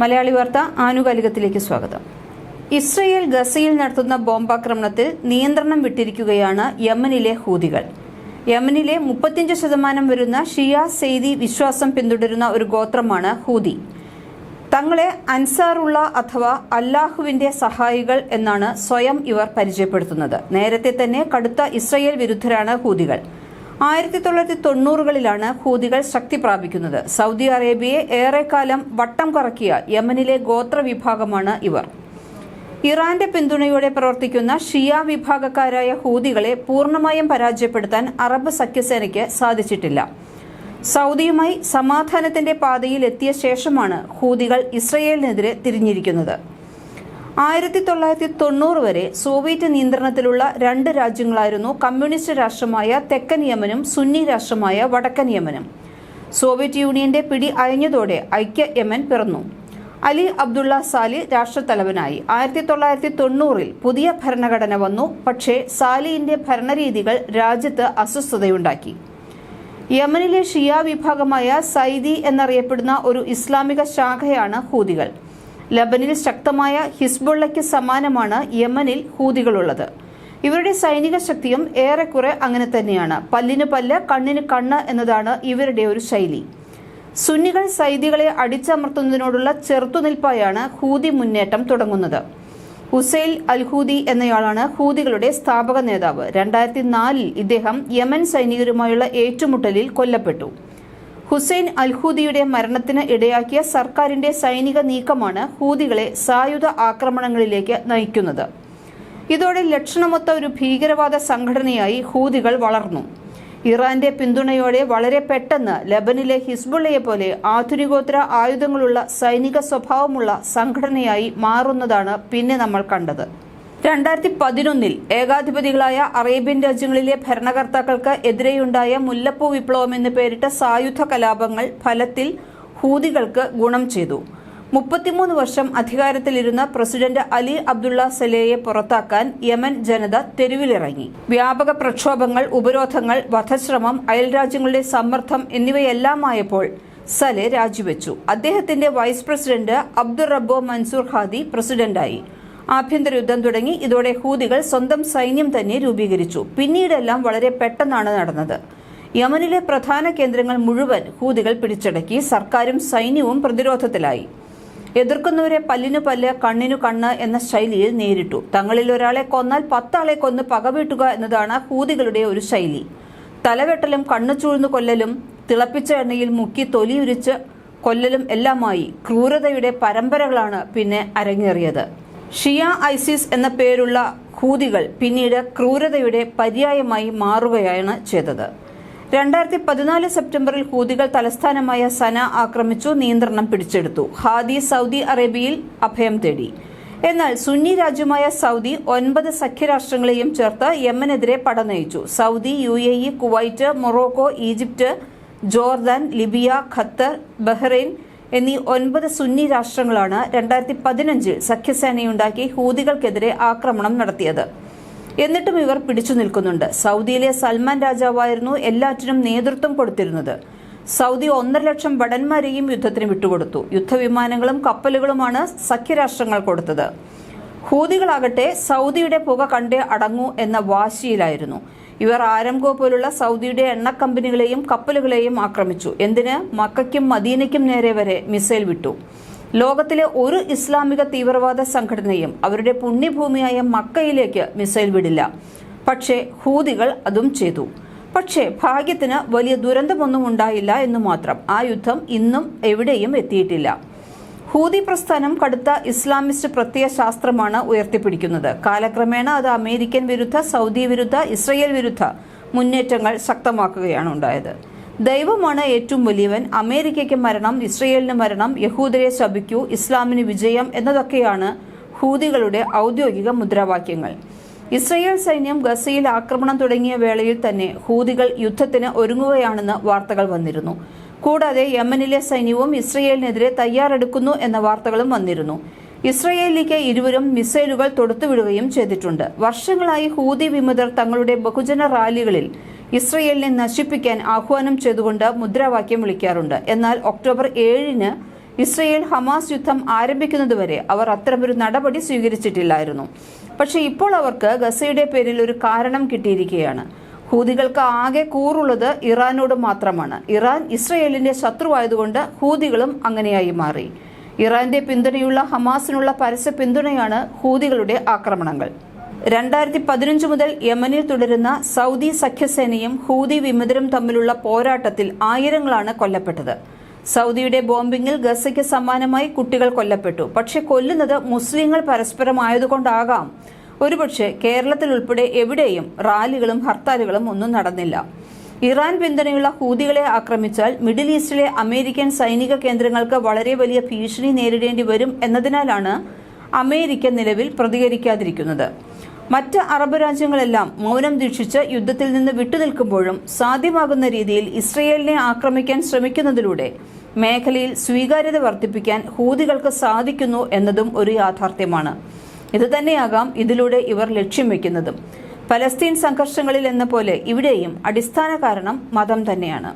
മലയാളി വാർത്ത ആനുകാലികത്തിലേക്ക് സ്വാഗതം. ഇസ്രയേൽ ഗസയിൽ നടത്തുന്ന ബോംബാക്രമണത്തിൽ നിയന്ത്രണം വിട്ടിരിക്കുകയാണ് യമനിലെ ഹൂതികൾ. യമനിലെ 35% വരുന്ന ഷിയ സെയ്ദി വിശ്വാസം പിന്തുടരുന്ന ഒരു ഗോത്രമാണ് ഹൂതി. തങ്ങളെ അൻസാറുള്ള അഥവാ അല്ലാഹുവിന്റെ സഹായികൾ എന്നാണ് സ്വയം ഇവർ പരിചയപ്പെടുത്തുന്നത്. നേരത്തെ തന്നെ കടുത്ത ഇസ്രയേൽ വിരുദ്ധരാണ് ഹൂതികൾ. 1990കളിലാണ് ഹൂതികൾ ശക്തി പ്രാപിക്കുന്നത്. സൗദി അറേബ്യയെ ഏറെക്കാലം വട്ടം കറക്കിയ യമനിലെ ഗോത്ര വിഭാഗമാണ് ഇവർ. ഇറാന്റെ പിന്തുണയോടെ പ്രവർത്തിക്കുന്ന ഷിയ വിഭാഗക്കാരായ ഹൂതികളെ പൂർണ്ണമായും പരാജയപ്പെടുത്താൻ അറബ് സഖ്യസേനയ്ക്ക് സാധിച്ചിട്ടില്ല. സൗദിയുമായി സമാധാനത്തിന്റെ പാതയിൽ എത്തിയ ശേഷമാണ് ഹൂതികൾ ഇസ്രയേലിനെതിരെ തിരിഞ്ഞിരിക്കുന്നത്. 1990 വരെ സോവിയറ്റ് നിയന്ത്രണത്തിലുള്ള 2 രാജ്യങ്ങളായിരുന്നു കമ്മ്യൂണിസ്റ്റ് രാഷ്ട്രമായ തെക്കൻ യമനും സുന്നി രാഷ്ട്രമായ വടക്കൻ യമനും. സോവിയറ്റ് യൂണിയന്റെ പിടി അയഞ്ഞതോടെ ഐക്യ യമൻ പിറന്നു. അലി അബ്ദുള്ള സാലി രാഷ്ട്രത്തലവനായി. 1990-ൽ പുതിയ ഭരണഘടന വന്നു. പക്ഷേ സാലിന്റെ ഭരണരീതികൾ രാജ്യത്ത് അസ്വസ്ഥതയുണ്ടാക്കി. യമനിലെ ഷിയ വിഭാഗമായ സൈദി എന്നറിയപ്പെടുന്ന ഒരു ഇസ്ലാമിക ശാഖയാണ് ഹൂതികൾ. ലബനിൽ ശക്തമായ ഹിസ്ബുള്ളയ്ക്ക് സമാനമാണ് യമനിൽ ഹൂതികളുള്ളത്. ഇവരുടെ സൈനിക ശക്തിയും ഏറെക്കുറെ അങ്ങനെ തന്നെയാണ്. പല്ലിന് പല്ല്, കണ്ണിന് കണ്ണ് എന്നതാണ് ഇവരുടെ ഒരു ശൈലി. സുന്നികൾ സൈദികളെ അടിച്ചമർത്തുന്നതിനോടുള്ള ചെറുത്തുനിൽപ്പായാണ് ഹൂതി മുന്നേറ്റം തുടങ്ങുന്നത്. ഹുസൈൽ അൽ ഹൂതി എന്നയാളാണ് ഹൂതികളുടെ സ്ഥാപക നേതാവ്. 2004-ൽ ഇദ്ദേഹം യമൻ സൈനികരുമായുള്ള ഏറ്റുമുട്ടലിൽ കൊല്ലപ്പെട്ടു. ഹുസൈൻ അൽ ഹൂദിയുടെ മരണത്തിന് ഇടയാക്കിയ സർക്കാരിന്റെ സൈനിക നീക്കമാണ് ഹൂതികളെ സായുധ ആക്രമണങ്ങളിലേക്ക് നയിക്കുന്നത്. ഇതോടെ ലക്ഷണമൊത്ത ഒരു ഭീകരവാദ സംഘടനയായി ഹൂതികൾ വളർന്നു. ഇറാന്റെ പിന്തുണയോടെ വളരെ പെട്ടെന്ന് ലബനിലെ ഹിസ്ബുള്ളയെ പോലെ ആധുനികോത്തര ആയുധങ്ങളുള്ള സൈനിക സ്വഭാവമുള്ള സംഘടനയായി മാറുന്നതാണ് പിന്നെ നമ്മൾ കണ്ടത്. 2011-ൽ ഏകാധിപതികളായ അറേബ്യൻ രാജ്യങ്ങളിലെ ഭരണകർത്താക്കൾക്ക് എതിരെയുണ്ടായ മുല്ലപ്പൂ വിപ്ലവം എന്ന് പേരിട്ട സായുധ കലാപങ്ങൾ ഫലത്തിൽ ഹൂതികൾക്ക് ഗുണം ചെയ്തു. 33 വർഷം അധികാരത്തിലിരുന്ന പ്രസിഡന്റ് അലി അബ്ദുള്ള സലേയെ പുറത്താക്കാൻ യമൻ ജനത തെരുവിലിറങ്ങി. വ്യാപക പ്രക്ഷോഭങ്ങൾ, ഉപരോധങ്ങൾ, വധശ്രമം, അയൽരാജ്യങ്ങളുടെ സമ്മർദ്ദം എന്നിവയെല്ലാമായപ്പോൾ സലെ രാജിവെച്ചു. അദ്ദേഹത്തിന്റെ വൈസ് പ്രസിഡന്റ് അബ്ദുർ റബ്ബോ മൻസൂർ ഹാദി പ്രസിഡന്റായി. ആഭ്യന്തര യുദ്ധം തുടങ്ങി. ഇതോടെ ഹൂതികൾ സ്വന്തം സൈന്യം തന്നെ രൂപീകരിച്ചു. പിന്നീടെല്ലാം വളരെ പെട്ടെന്നാണ് നടന്നത്. യമനിലെ പ്രധാന കേന്ദ്രങ്ങൾ മുഴുവൻ ഹൂതികൾ പിടിച്ചടക്കി. സർക്കാരും സൈന്യവും പ്രതിരോധത്തിലായി. എതിർക്കുന്നവരെ പല്ലിനു പല്ല്, കണ്ണിനു കണ്ണ് എന്ന ശൈലിയിൽ നേരിട്ടു. തങ്ങളിൽ ഒരാളെ കൊന്നാൽ 10 ആളെ കൊന്ന് പകവീട്ടുക എന്നതാണ് ഹൂതികളുടെ ഒരു ശൈലി. തലവെട്ടലും കണ്ണു ചൂഴ്ന്നു കൊല്ലലും തിളപ്പിച്ച എണ്ണയിൽ മുക്കി തൊലിയുരിച്ച് കൊല്ലലും എല്ലാമായി ക്രൂരതയുടെ പരമ്പരകളാണ് പിന്നെ അരങ്ങേറിയത്. ഷിയ ഐസിസ് എന്ന പേരുള്ള ഹൂതികൾ പിന്നീട് ക്രൂരതയുടെ പര്യായമായി മാറുകയാണ് ചെയ്തത്. 2014 സെപ്റ്റംബറിൽ ഹൂതികൾ തലസ്ഥാനമായ സന ആക്രമിച്ചു, നിയന്ത്രണം പിടിച്ചെടുത്തു. ഹാദി സൗദി അറേബ്യയിൽ അഭയം തേടി. എന്നാൽ സുന്നി രാജ്യമായ സൗദി 9 സഖ്യരാഷ്ട്രങ്ങളെയും ചേർത്ത് യമനെതിരെ പടനയിച്ചു. Saudi, UAE, Kuwait, Morocco, Egypt, Jordan, Libya, Qatar, Bahrain എന്നീ 9 സുന്നി രാഷ്ട്രങ്ങളാണ് 2015-ൽ സഖ്യസേനയുണ്ടാക്കി ഹൂതികൾക്കെതിരെ ആക്രമണം നടത്തിയത്. എന്നിട്ടും ഇവർ പിടിച്ചു നിൽക്കുന്നുണ്ട്. സൗദിയിലെ സൽമാൻ രാജാവായിരുന്നു എല്ലാറ്റിനും നേതൃത്വം കൊടുത്തിരുന്നത്. സൗദി 1.5 ലക്ഷം ഭടന്മാരെയും യുദ്ധത്തിന് വിട്ടുകൊടുത്തു. യുദ്ധവിമാനങ്ങളും കപ്പലുകളുമാണ് സഖ്യരാഷ്ട്രങ്ങൾ കൊടുത്തത്. ഹൂതികളാകട്ടെ സൗദിയുടെ പുക കണ്ടേ അടങ്ങൂ എന്ന വാശിയിലായിരുന്നു. ഇവർ ആരംകോ പോലുള്ള സൗദിയുടെ എണ്ണ കമ്പനികളെയും കപ്പലുകളെയും ആക്രമിച്ചു. എന്തിന്? മക്കയ്ക്കും മദീനയ്ക്കും നേരെ വരെ മിസൈൽ വിട്ടു. ലോകത്തിലെ ഒരു ഇസ്ലാമിക തീവ്രവാദ സംഘടനയും അവരുടെ പുണ്യഭൂമിയായ മക്കയിലേക്ക് മിസൈൽ വിടില്ല. പക്ഷേ ഹൂതികൾ അതും ചെയ്തു. പക്ഷേ ഭാഗ്യത്തിന് വലിയ ദുരന്തമൊന്നും ഉണ്ടായില്ല എന്നു മാത്രം. ആ യുദ്ധം ഇന്നും എവിടെയും എത്തിയിട്ടില്ല. ഹൂതി പ്രസ്ഥാനം കടുത്ത ഇസ്ലാമിസ്റ്റ് പ്രത്യയശാസ്ത്രമാണ് ഉയർത്തിപ്പിടിക്കുന്നത്. കാലക്രമേണ അത് അമേരിക്കൻ വിരുദ്ധ, സൗദി വിരുദ്ധ, ഇസ്രയേൽ വിരുദ്ധ മുന്നേറ്റങ്ങൾ ശക്തമാക്കുകയാണ് ഉണ്ടായത്. ദൈവമാണ് ഏറ്റവും വലിയവൻ, അമേരിക്കയ്ക്ക് മരണം, ഇസ്രയേലിന് മരണം, യഹൂദരെ ശപിക്കൂ, ഇസ്ലാമിന് വിജയം എന്നതൊക്കെയാണ് ഹൂതികളുടെ ഔദ്യോഗിക മുദ്രാവാക്യങ്ങൾ. ഇസ്രയേൽ സൈന്യം ഗസയിൽ ആക്രമണം തുടങ്ങിയ വേളയിൽ തന്നെ ഹൂതികൾ യുദ്ധത്തിന് ഒരുങ്ങുകയാണെന്ന് വാർത്തകൾ വന്നിരുന്നു. കൂടാതെ യമനിലെ സൈന്യവും ഇസ്രയേലിനെതിരെ തയ്യാറെടുക്കുന്നു എന്ന വാർത്തകളും വന്നിരുന്നു. ഇസ്രയേലിലേക്ക് ഇരുവരും മിസൈലുകൾ തൊടുത്തുവിടുകയും ചെയ്തിട്ടുണ്ട്. വർഷങ്ങളായി ഹൂതി വിമതർ തങ്ങളുടെ ബഹുജന റാലികളിൽ ഇസ്രയേലിനെ നശിപ്പിക്കാൻ ആഹ്വാനം ചെയ്തുകൊണ്ട് മുദ്രാവാക്യം വിളിക്കാറുണ്ട്. എന്നാൽ ഒക്ടോബർ 7-ന് ഇസ്രയേൽ ഹമാസ് യുദ്ധം ആരംഭിക്കുന്നതുവരെ അവർ അത്തരമൊരു നടപടി സ്വീകരിച്ചിട്ടില്ലായിരുന്നു. പക്ഷേ ഇപ്പോൾ അവർക്ക് ഗസയുടെ പേരിൽ ഒരു കാരണം കിട്ടിയിരിക്കുകയാണ്. ഹൂതികൾക്ക് ആകെ കൂറുള്ളത് ഇറാനോട് മാത്രമാണ്. ഇറാൻ ഇസ്രയേലിന്റെ ശത്രുവായതുകൊണ്ട് ഹൂതികളും അങ്ങനെയായി മാറി. ഇറാന്റെ പിന്തുണയുള്ള ഹമാസിനുള്ള പരസ്യ പിന്തുണയാണ് ഹൂതികളുടെ ആക്രമണങ്ങൾ. 2015 മുതൽ യമനിൽ തുടരുന്ന സൗദി സഖ്യസേനയും ഹൂതി വിമതരും തമ്മിലുള്ള പോരാട്ടത്തിൽ ആയിരങ്ങളാണ് കൊല്ലപ്പെട്ടത്. സൗദിയുടെ ബോംബിങ്ങിൽ ഗസയ്ക്ക് സമാനമായി കുട്ടികൾ കൊല്ലപ്പെട്ടു. പക്ഷെ കൊല്ലുന്നത് മുസ്ലിങ്ങൾ പരസ്പരമായതുകൊണ്ടാകാം ഒരുപക്ഷെ കേരളത്തിൽ ഉൾപ്പെടെ എവിടെയും റാലികളും ഹർത്താലുകളും ഒന്നും നടന്നില്ല. ഇറാൻ പിന്തുണയുള്ള ഹൂതികളെ ആക്രമിച്ചാൽ മിഡിൽ ഈസ്റ്റിലെ അമേരിക്കൻ സൈനിക കേന്ദ്രങ്ങൾക്ക് വളരെ വലിയ ഭീഷണി നേരിടേണ്ടി വരും എന്നതിനാലാണ് അമേരിക്ക നിലവിൽ പ്രതികരിക്കാതിരിക്കുന്നത്. മറ്റ് അറബ് രാജ്യങ്ങളെല്ലാം മൗനം ദീക്ഷിച്ച് യുദ്ധത്തിൽ നിന്ന് വിട്ടുനിൽക്കുമ്പോഴും സാധ്യമാകുന്ന രീതിയിൽ ഇസ്രയേലിനെ ആക്രമിക്കാൻ ശ്രമിക്കുന്നതിലൂടെ മേഖലയിൽ സ്വീകാര്യത വർദ്ധിപ്പിക്കാൻ ഹൂതികൾക്ക് സാധിക്കുന്നു എന്നതും ഒരു യാഥാർത്ഥ്യമാണ്. ഇതുതന്നെയാകാം ഇതിലൂടെ ഇവർ ലക്ഷ്യം വെക്കുന്നതും. പലസ്തീൻ സംഘർഷങ്ങളിൽ എന്ന പോലെ ഇവിടെയും അടിസ്ഥാന കാരണം മതം തന്നെയാണ്.